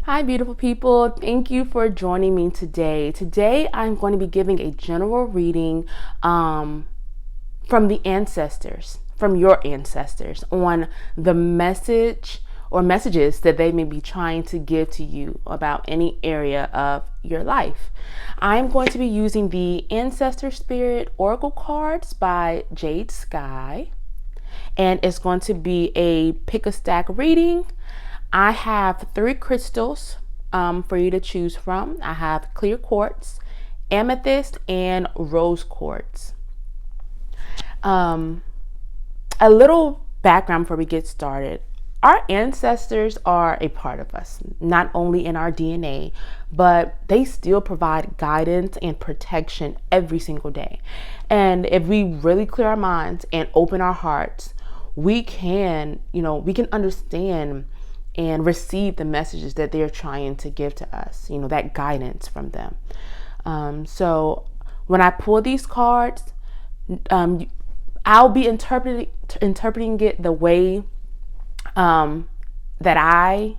Hi, beautiful people. Thank you for joining me today. Today, I'm going to be giving a general reading from the ancestors, from your ancestors, on the message or messages that they may be trying to give to you about any area of your life. I'm going to be using the Ancestor Spirit Oracle cards by Jade Sky, and it's going to be a pick a stack reading. I have 3 crystals for you to choose from. I have clear quartz, amethyst, and rose quartz. A little background before we get started. Our ancestors are a part of us, not only in our DNA, but they still provide guidance and protection every single day. And if we really clear our minds and open our hearts, we can understand and receive the messages that they're trying to give to us, that guidance from them. So when I pull these cards, I'll be interpreting it the way that I,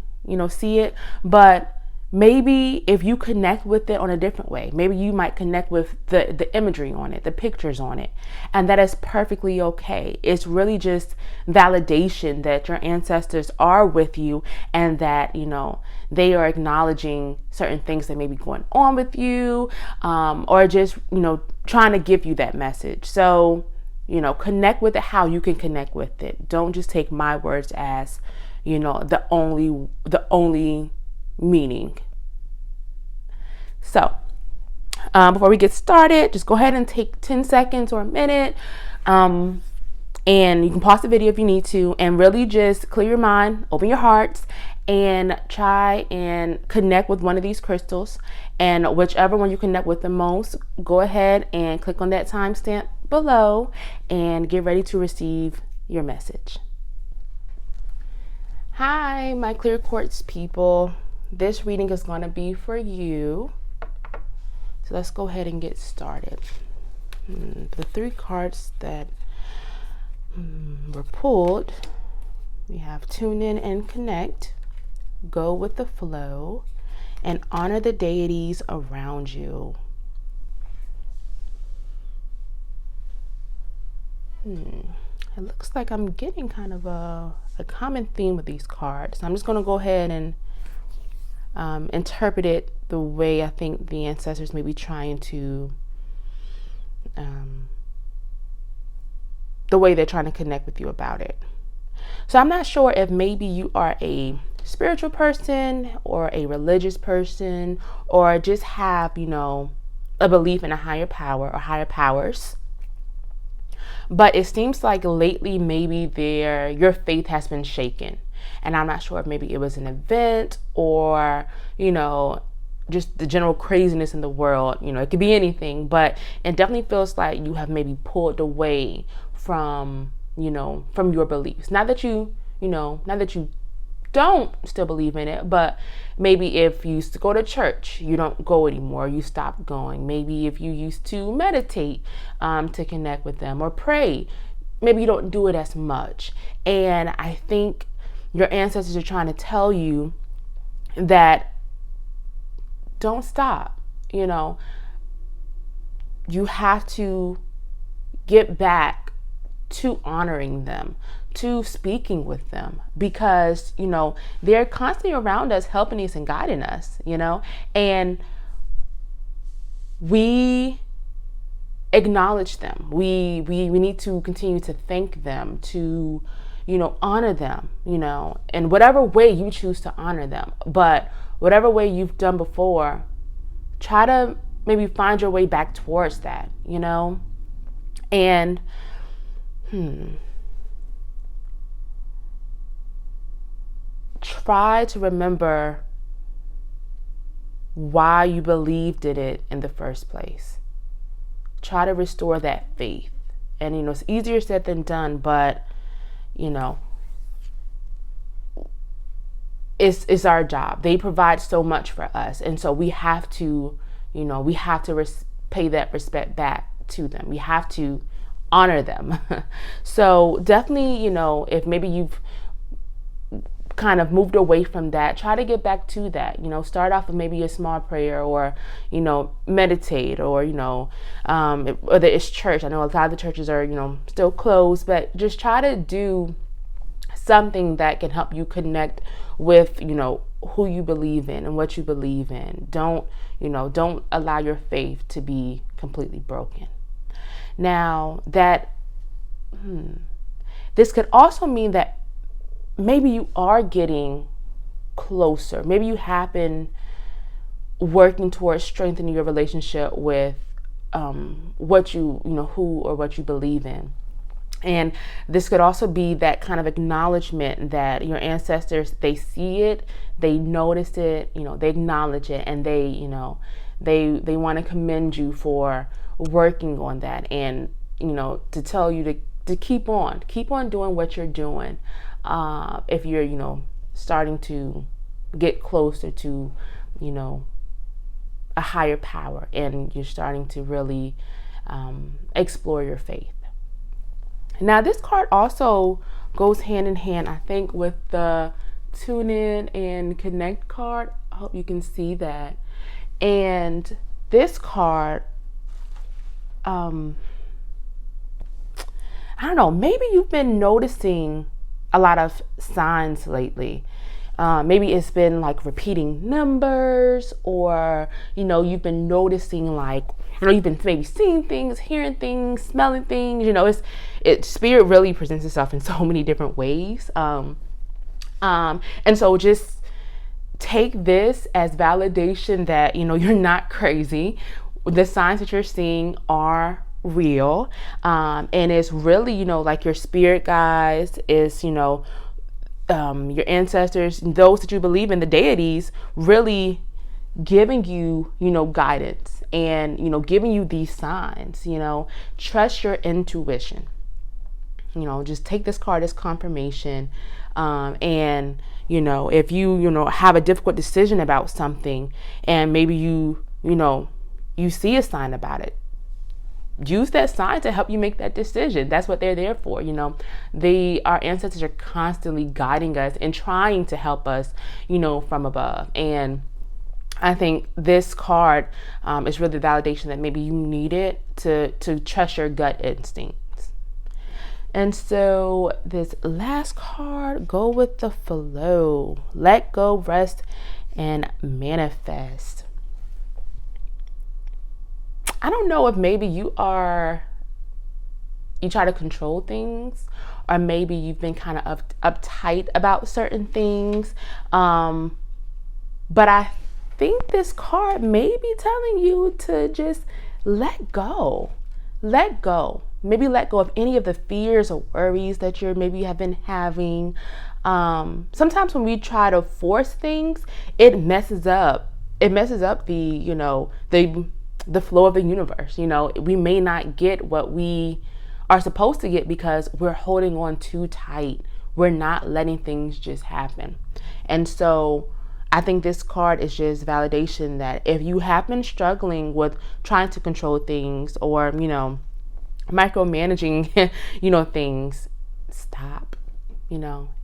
see it. But maybe if you connect with it on a different way, maybe you might connect with the imagery on it, the pictures on it, and that is perfectly okay. It's really just validation that your ancestors are with you, and that they are acknowledging certain things that may be going on with you, or just trying to give you that message. So connect with it how you can connect with it. Don't just take my words as the only meaning. So before we get started, just go ahead and take 10 seconds or a minute, and you can pause the video if you need to, and really just clear your mind, open your hearts, and try and connect with one of these crystals. And whichever one you connect with the most, go ahead and click on that timestamp below and get ready to receive your message. Hi, my clear quartz people. This reading is going to be for you. So let's go ahead and get started. The 3 cards that were pulled, we have tune in and connect, go with the flow, and honor the deities around you. It looks like I'm getting kind of a common theme with these cards. I'm just going to go ahead and interpret it the way I think the ancestors may be trying to, the way they're trying to connect with you about it. So I'm not sure if maybe you are a spiritual person or a religious person, or just have, a belief in a higher power or higher powers. But it seems like lately maybe your faith has been shaken. And I'm not sure if maybe it was an event or, just the general craziness in the world. It could be anything, but it definitely feels like you have maybe pulled away from your beliefs. Not that you don't still believe in it, but maybe if you used to go to church, you don't go anymore, you stopped going. Maybe if you used to meditate to connect with them or pray, maybe you don't do it as much. And I think your ancestors are trying to tell you that don't stop. You have to get back to honoring them, to speaking with them, because they're constantly around us, helping us and guiding us, and we acknowledge them. We need to continue to thank them, to honor them, in whatever way you choose to honor them. But whatever way you've done before, try to maybe find your way back towards that, and try to remember why you believed in it in the first place. Try to restore that faith. And it's easier said than done, but it's our job. They provide so much for us, and so we have to pay that respect back to them. We have to honor them. So definitely, if maybe you've kind of moved away from that, try to get back to that. Start off with maybe a small prayer, or meditate, or whether it's church. I know a lot of the churches are still closed, but just try to do something that can help you connect with who you believe in and what you believe in. Don't allow your faith to be completely broken. Now that this could also mean that maybe you are getting closer. Maybe you have been working towards strengthening your relationship with what who or what you believe in. And this could also be that kind of acknowledgement that your ancestors, they see it, they notice it, they acknowledge it, and they want to commend you for working on that, and to tell you to keep on doing what you're doing. If you're starting to get closer to a higher power, and you're starting to really explore your faith. Now, this card also goes hand in hand, I think, with the Tune In and Connect card. I hope you can see that. And this card, I don't know, maybe you've been noticing a lot of signs lately. Maybe it's been like repeating numbers, or you've been noticing, like you've been maybe seeing things, hearing things, smelling things. Spirit really presents itself in so many different ways. And so just take this as validation that you're not crazy. The signs that you're seeing are real, and it's really like your spirit guides, is your ancestors, those that you believe in, the deities, really giving you guidance, and giving you these signs. Trust your intuition. Just take this card as confirmation, and if you have a difficult decision about something, and maybe you see a sign about it, use that sign to help you make that decision. That's what they're there for. Our ancestors are constantly guiding us and trying to help us, from above. And I think this card is really the validation that maybe you need it to trust your gut instincts. And so this last card, go with the flow. Let go, rest, and manifest. I don't know if maybe you try to control things, or maybe you've been kind of uptight about certain things. But I think this card may be telling you to just let go. Let go. Maybe let go of any of the fears or worries that you maybe have been having. Sometimes when we try to force things, it messes up. It messes up the flow of the universe. We may not get what we are supposed to get because we're holding on too tight. We're not letting things just happen. And so I think this card is just validation that if you have been struggling with trying to control things, or micromanaging things, stop.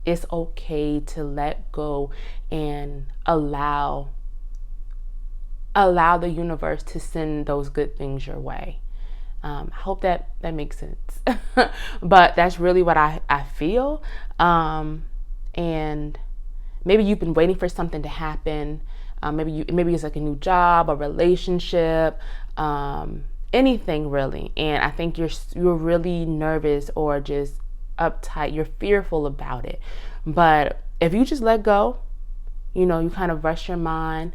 It's okay to let go and allow the universe to send those good things your way. I hope that makes sense. But that's really what I feel. And maybe you've been waiting for something to happen. Maybe it's like a new job, a relationship, anything really. And I think you're really nervous or just uptight. You're fearful about it. But if you just let go, you kind of rest your mind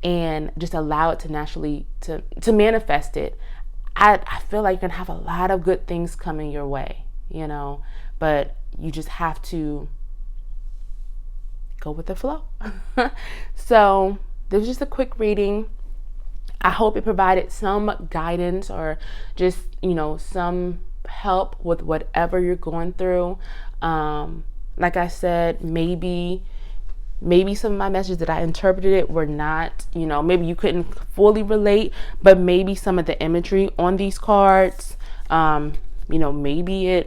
and just allow it to naturally to manifest it, I feel like you're gonna have a lot of good things coming your way, but you just have to go with the flow. So this was just a quick reading. I hope it provided some guidance, or just some help with whatever you're going through. Like I said, maybe some of my messages that I interpreted it were not, maybe you couldn't fully relate, but maybe some of the imagery on these cards, maybe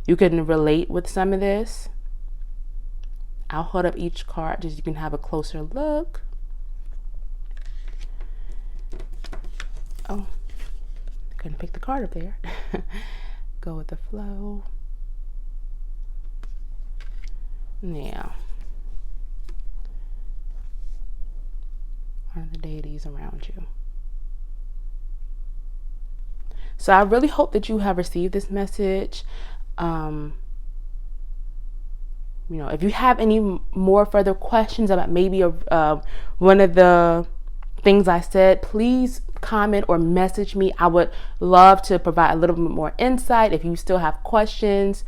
you couldn't relate with some of this. I'll hold up each card just so you can have a closer look. Oh, couldn't pick the card up there. Go with the flow. Now, what are the deities around you? So I really hope that you have received this message. If you have any more further questions about maybe one of the things I said, please comment or message me. I would love to provide a little bit more insight. If you still have questions,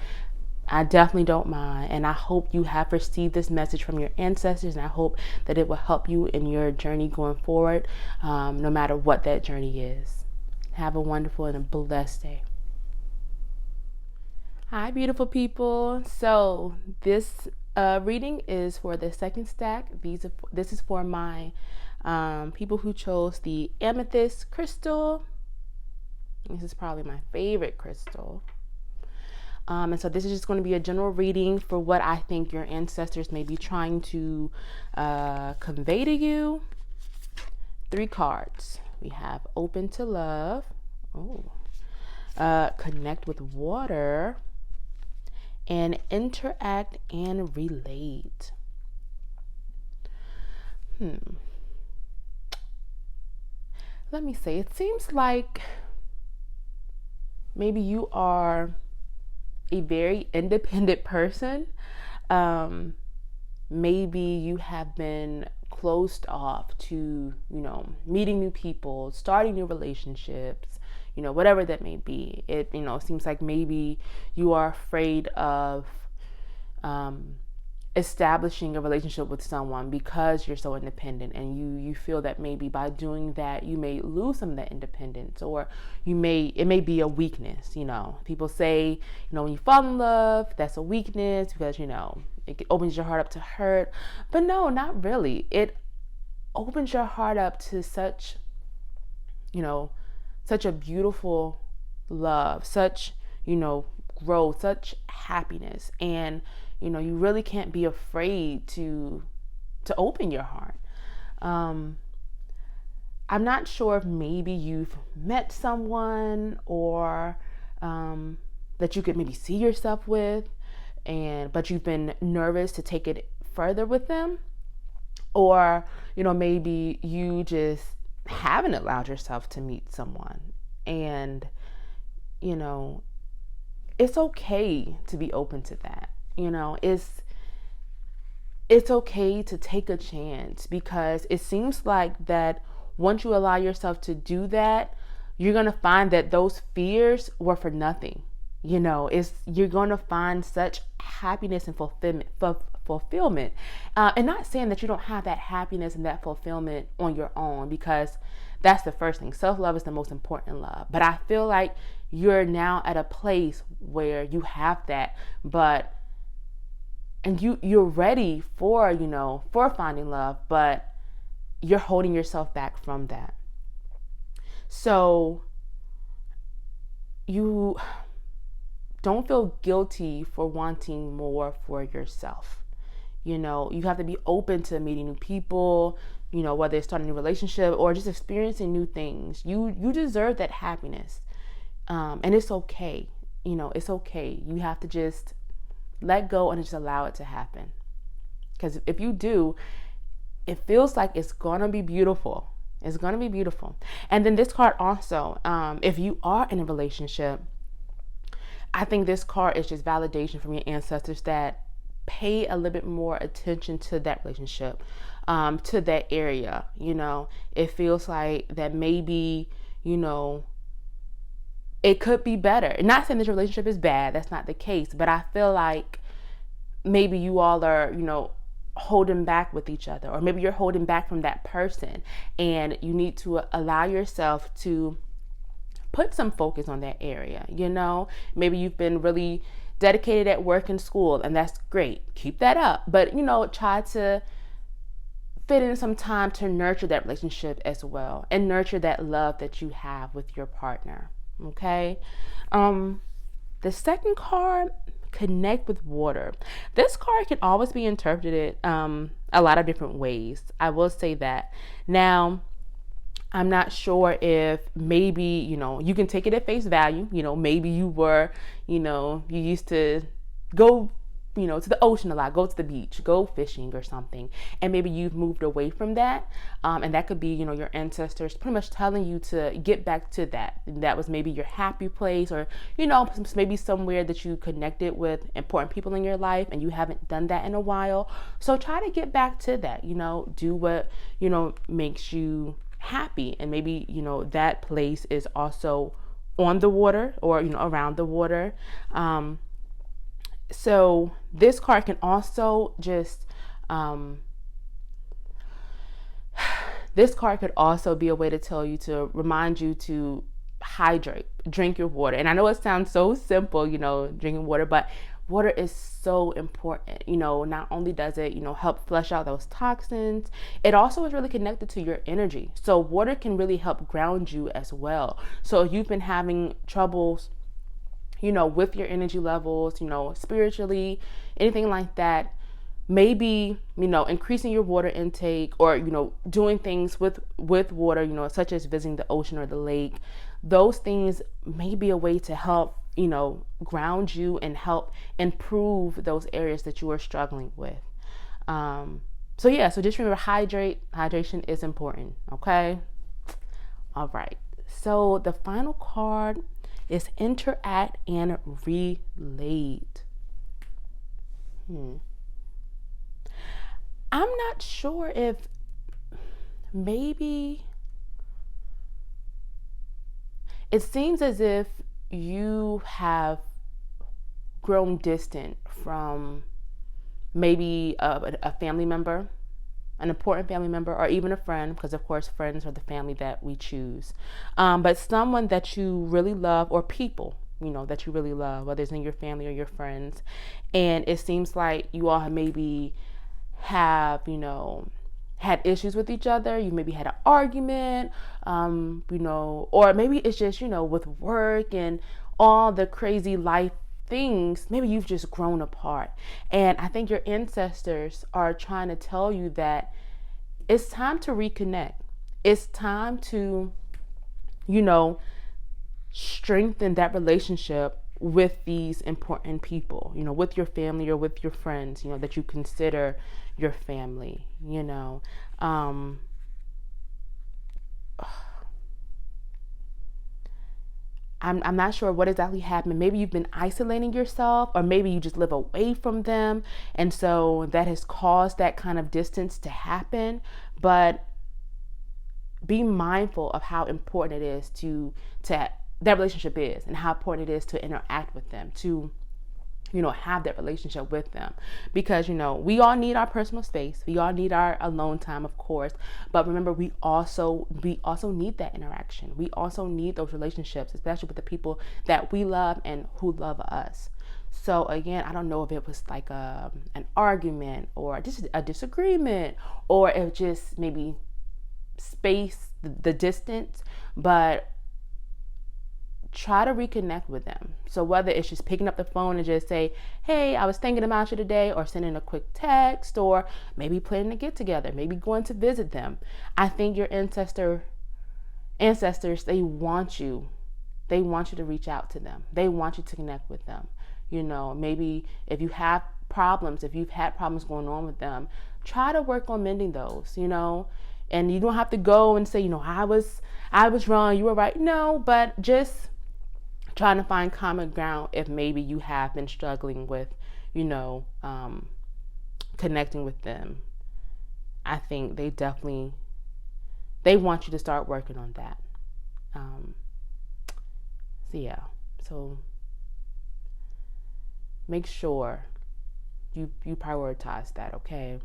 I definitely don't mind. And I hope you have received this message from your ancestors, and I hope that it will help you in your journey going forward, no matter what that journey is. Have a wonderful and a blessed day. Hi, beautiful people. So this reading is for the second stack. This is for my people who chose the Amethyst crystal. This is probably my favorite crystal. And so this is just going to be a general reading for what I think your ancestors may be trying to convey to you. 3 cards. We have Open to Love. Connect with Water. And Interact and Relate. Let me say, it seems like maybe you are a very independent person. Maybe you have been closed off to, meeting new people, starting new relationships, whatever that may be. It, seems like maybe you are afraid of establishing a relationship with someone because you're so independent, and you feel that maybe by doing that you may lose some of that independence, or it may be a weakness. People say, when you fall in love, that's a weakness because it opens your heart up to hurt. But no, not really. It opens your heart up to such a beautiful love, such growth, such happiness. And you really can't be afraid to open your heart. I'm not sure if maybe you've met someone or that you could maybe see yourself with, but you've been nervous to take it further with them, or maybe you just haven't allowed yourself to meet someone. And it's okay to be open to that. It's okay to take a chance, because it seems like that once you allow yourself to do that, you're going to find that those fears were for nothing. You're going to find such happiness and fulfillment. And not saying that you don't have that happiness and that fulfillment on your own, because that's the first thing. Self-love is the most important love. But I feel like you're now at a place where you have that, and you're ready for finding love, but you're holding yourself back from that. So you don't feel guilty for wanting more for yourself. You have to be open to meeting new people, whether it's starting a new relationship or just experiencing new things. You deserve that happiness. And it's okay. It's okay. You have to just let go and just allow it to happen. Because if you do, it feels like it's going to be beautiful. It's going to be beautiful. And then this card also, if you are in a relationship, I think this card is just validation from your ancestors that pay a little bit more attention to that relationship, to that area. It feels like that maybe, it could be better. Not saying that your relationship is bad. That's not the case. But I feel like maybe you all are, holding back with each other, or maybe you're holding back from that person, and you need to allow yourself to put some focus on that area. Maybe you've been really dedicated at work and school, and that's great. Keep that up. But, try to fit in some time to nurture that relationship as well, and nurture that love that you have with your partner. Okay. The second card, connect with water. This card can always be interpreted a lot of different ways. I will say that. Now, I'm not sure if maybe, you can take it at face value. Maybe you were, you used to go, to the ocean a lot, go to the beach, go fishing or something. And maybe you've moved away from that. And that could be, your ancestors pretty much telling you to get back to that. That was maybe your happy place, or, maybe somewhere that you connected with important people in your life and you haven't done that in a while. So try to get back to that, do what, makes you happy. And maybe, that place is also on the water or, around the water. So this card can also just, this card could also be a way to tell you, to remind you to hydrate, drink your water. And I know it sounds so simple, drinking water, but water is so important. Not only does it, help flush out those toxins, it also is really connected to your energy. So water can really help ground you as well. So if you've been having troubles, with your energy levels, spiritually, anything like that, maybe, increasing your water intake, or, doing things with water, such as visiting the ocean or the lake, those things may be a way to help, ground you and help improve those areas that you are struggling with. So just remember, hydration is important. Okay. All right. So the final card is interact and relate. I'm not sure if maybe it seems as if you have grown distant from maybe a family member, an important family member, or even a friend, because of course friends are the family that we choose. But someone that you really love, or people, that you really love, whether it's in your family or your friends. And it seems like you all have had issues with each other. You maybe had an argument, or maybe it's just, with work and all the crazy life things, maybe you've just grown apart. And I think your ancestors are trying to tell you that it's time to reconnect. It's time to, strengthen that relationship with these important people, with your family or with your friends, that you consider your family, I'm not sure what exactly happened. Maybe you've been isolating yourself, or maybe you just live away from them. And so that has caused that kind of distance to happen. But be mindful of how important it is to that relationship is, and how important it is to interact with them, to have that relationship with them. Because we all need our personal space, we all need our alone time, of course, but remember, we also need that interaction. We also need those relationships, especially with the people that we love and who love us. So again, I don't know if it was like an argument, or just a disagreement, or if just maybe space, the distance, but try to reconnect with them. So whether it's just picking up the phone and just say, hey, I was thinking about you today, or sending a quick text, or maybe planning to get together, maybe going to visit them. I think your ancestors, they want you to reach out to them. They want you to connect with them. Maybe if you have problems, if you've had problems going on with them, try to work on mending those, and you don't have to go and say, I was wrong, you were right. No, but just trying to find common ground if maybe you have been struggling with, connecting with them. I think they want you to start working on that. So make sure you prioritize that, okay?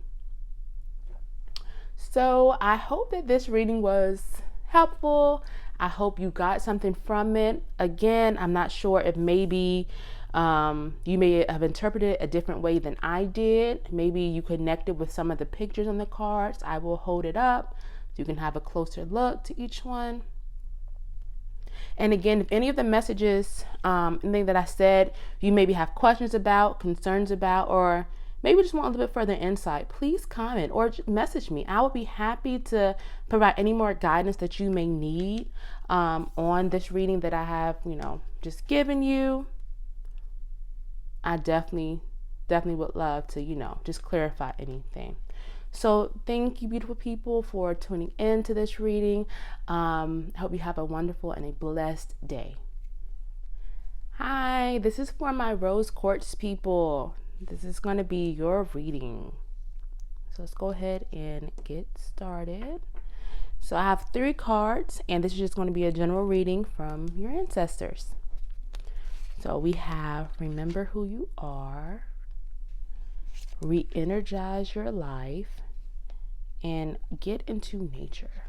So I hope that this reading was helpful. I hope you got something from it. Again, I'm not sure if maybe you may have interpreted it a different way than I did. Maybe you connected with some of the pictures on the cards. I will hold it up so you can have a closer look to each one. And again, if any of the messages, anything that I said, you maybe have questions about, concerns about, or maybe just want a little bit further insight, please comment or message me. I would be happy to provide any more guidance that you may need on this reading that I have, just given you. I definitely would love to, just clarify anything. So thank you, beautiful people, for tuning in to this reading. I hope you have a wonderful and a blessed day. Hi, this is for my rose quartz people. This is going to be your reading. So let's go ahead and get started. So I have 3 cards, and this is just going to be a general reading from your ancestors. So we have Remember Who You Are, Re-energize Your Life, and Get into Nature.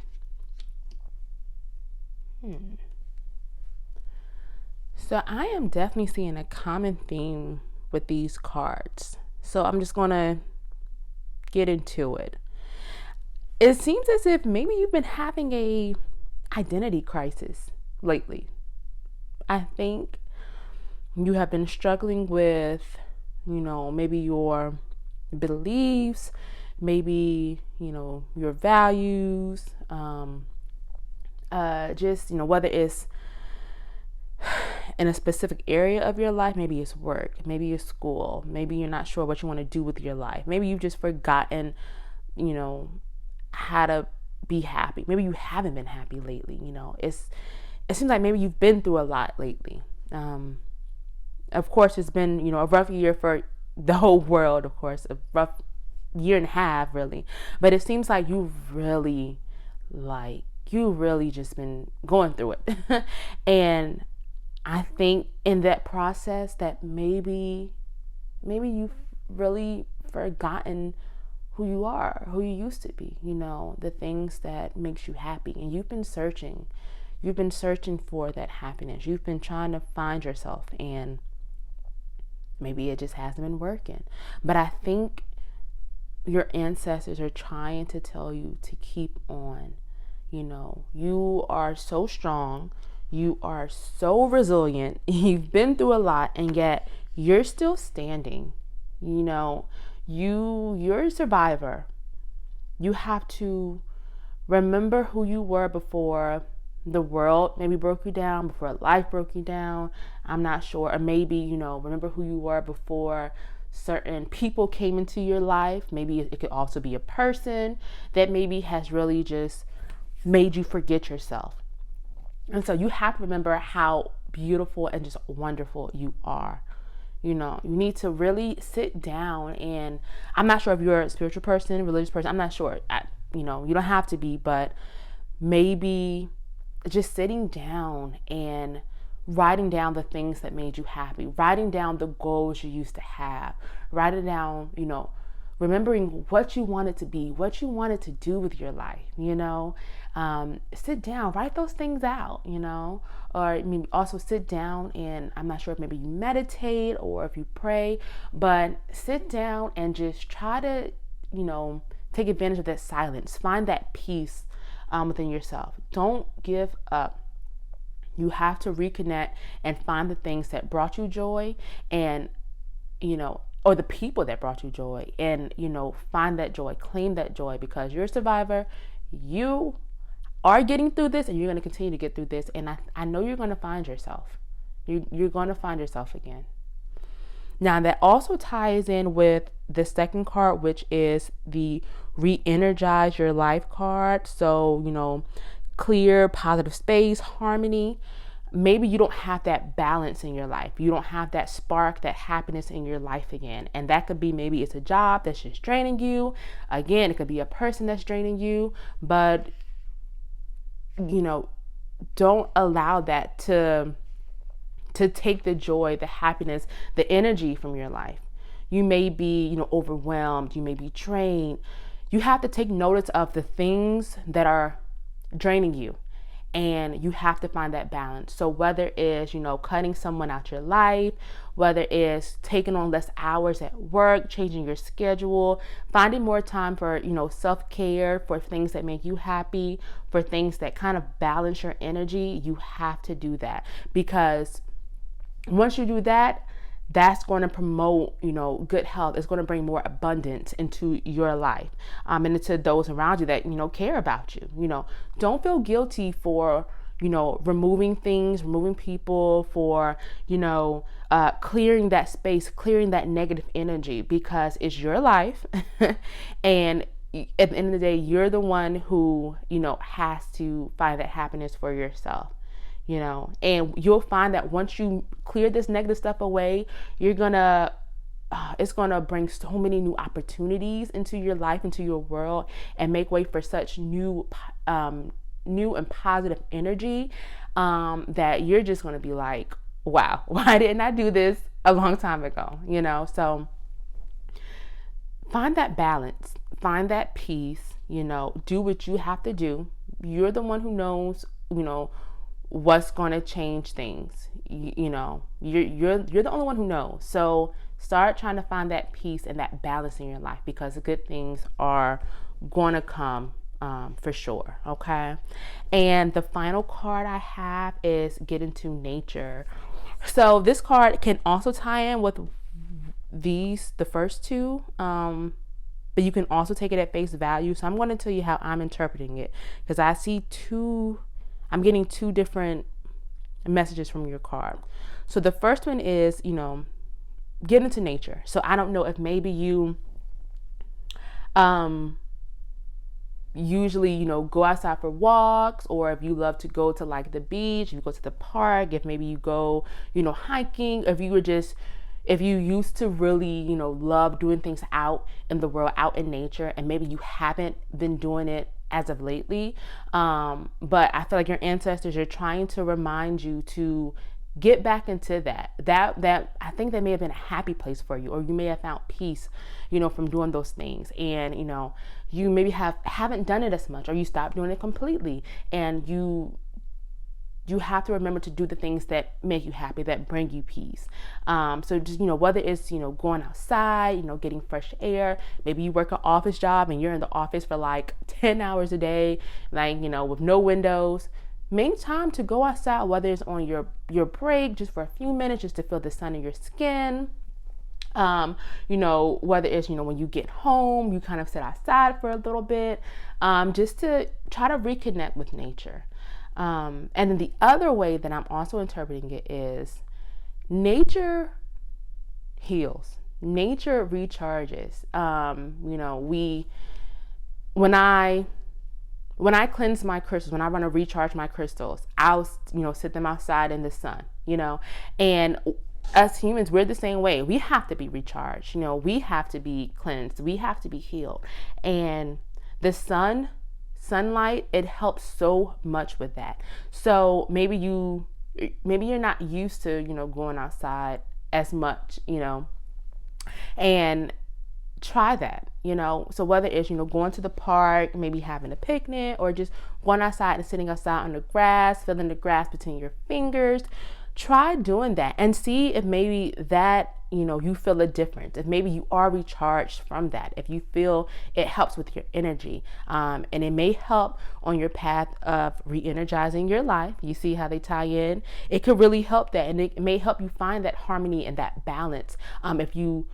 So I am definitely seeing a common theme with these cards. So I'm just going to get into it. It seems as if maybe you've been having a identity crisis lately. I think you have been struggling with, maybe your beliefs, maybe, your values, just, whether it's in a specific area of your life, maybe it's work, maybe it's school, maybe you're not sure what you want to do with your life. Maybe you've just forgotten, how to be happy. Maybe you haven't been happy lately. It seems like maybe you've been through a lot lately. Of course, it's been, a rough year for the whole world, of course, a rough year and a half, really. But it seems like you've really just been going through it. And I think in that process that maybe you've really forgotten who you are, who you used to be, the things that makes you happy. And you've been searching for that happiness. You've been trying to find yourself, and maybe it just hasn't been working. But I think your ancestors are trying to tell you to keep on. You are so strong. You are so resilient. You've been through a lot, and yet you're still standing. You're a survivor. You have to remember who you were before the world maybe broke you down, before life broke you down. I'm not sure. Or maybe, remember who you were before certain people came into your life. Maybe it could also be a person that maybe has really just made you forget yourself. And so you have to remember how beautiful and just wonderful you are. You need to really sit down, and I'm not sure if you're a spiritual person, religious person. I'm not sure. You don't have to be, but maybe just sitting down and writing down the things that made you happy, writing down the goals you used to have, writing down, remembering what you wanted to be, what you wanted to do with your life, sit down, write those things out, or maybe also sit down and I'm not sure if maybe you meditate or if you pray, but sit down and just try to, take advantage of that silence, find that peace within yourself. Don't give up. You have to reconnect and find the things that brought you joy, and, or the people that brought you joy, and, find that joy, claim that joy, because you're a survivor. You are getting through this, and you're going to continue to get through this. And I know you're going to find yourself. You're going to find yourself again. Now, that also ties in with the second card, which is the Re-energize Your Life card. So, clear, positive space, harmony. Maybe you don't have that balance in your life. You don't have that spark, that happiness in your life again. And that could be, maybe it's a job that's just draining you. Again, it could be a person that's draining you. But, don't allow that to take the joy, the happiness, the energy from your life. You may be, overwhelmed. You may be drained. You have to take notice of the things that are draining you and you have to find that balance. So whether it's, cutting someone out your life, whether it's taking on less hours at work, changing your schedule, finding more time for, self-care, for things that make you happy, for things that kind of balance your energy, you have to do that. Because once you do that, that's going to promote, good health. It's going to bring more abundance into your life, and into those around you that, care about you. Don't feel guilty for, removing things, removing people, for, clearing that space, clearing that negative energy, because it's your life. And at the end of the day, you're the one who, has to find that happiness for yourself. And you'll find that once you clear this negative stuff away, it's gonna bring so many new opportunities into your life, into your world, and make way for such new and positive energy, that you're just gonna be like, wow, why didn't I do this a long time ago? So find that balance, find that peace, do what you have to do. You're the one who knows, what's going to change things. You're the only one who knows. So start trying to find that peace and that balance in your life, because the good things are going to come, for sure. Okay. And the final card I have is Get Into Nature. So this card can also tie in with the first two, but you can also take it at face value. So I'm going to tell you how I'm interpreting it, because I'm getting two different messages from your card. So the first one is, get into nature. So I don't know if maybe you usually, go outside for walks, or if you love to go to like the beach, if you go to the park, if maybe you go, hiking, if you used to really, love doing things out in the world, out in nature, and maybe you haven't been doing it as of lately. But I feel like your ancestors are trying to remind you to get back into that I think that may have been a happy place for you, or you may have found peace, from doing those things. And, you maybe haven't done it as much, or you stopped doing it completely. And you have to remember to do the things that make you happy, that bring you peace. So just, whether it's, going outside, getting fresh air, maybe you work an office job and you're in the office for like 10 hours a day, like, with no windows. Make time to go outside, whether it's on your break, just for a few minutes, just to feel the sun in your skin. Whether it's, when you get home, you kind of sit outside for a little bit, just to try to reconnect with nature. And then the other way that I'm also interpreting it is nature heals, nature recharges. When I cleanse my crystals, when I want to recharge my crystals, I'll, sit them outside in the sun, and us humans, we're the same way. We have to be recharged, we have to be cleansed, we have to be healed. And the sunlight, it helps so much with that. So maybe you're not used to, going outside as much, and try that, so whether it's, going to the park, maybe having a picnic, or just going outside and sitting outside on the grass, feeling the grass between your fingers, try doing that and see if maybe that, you feel a difference, if maybe you are recharged from that, if you feel it helps with your energy, and it may help on your path of re-energizing your life. You see how they tie in? It could really help that, and it may help you find that harmony and that balance, if you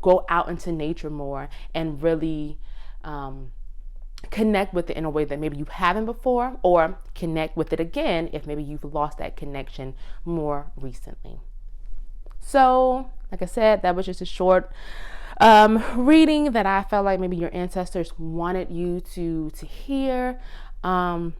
go out into nature more and really connect with it in a way that maybe you haven't before, or connect with it again if maybe you've lost that connection more recently. So, like I said, that was just a short reading that I felt like maybe your ancestors wanted you to hear. I'm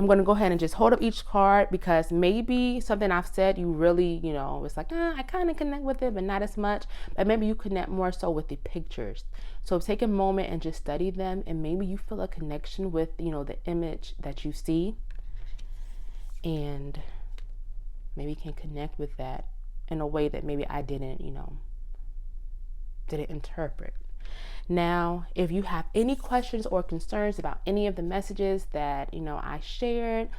going to go ahead and just hold up each card, because maybe something I've said, you really, it's like, I kind of connect with it, but not as much. But maybe you connect more so with the pictures. So take a moment and just study them, and maybe you feel a connection with, the image that you see, and maybe can connect with that in a way that maybe I didn't interpret. Now, if you have any questions or concerns about any of the messages that, I shared,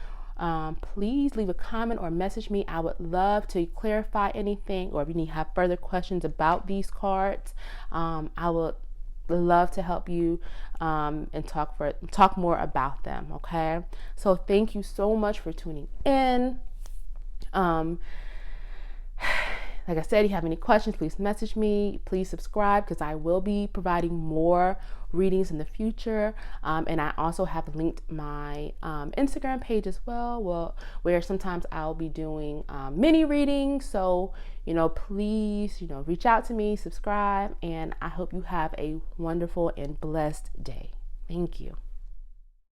please leave a comment or message me. I would love to clarify anything, or if you have further questions about these cards, I would love to help you and talk more about them. Okay, so thank you so much for tuning in. Like I said, if you have any questions, please message me. Please subscribe, because I will be providing more readings in the future. And I also have linked my Instagram page as well, where sometimes I'll be doing mini readings. So, please, reach out to me, subscribe, and I hope you have a wonderful and blessed day. Thank you.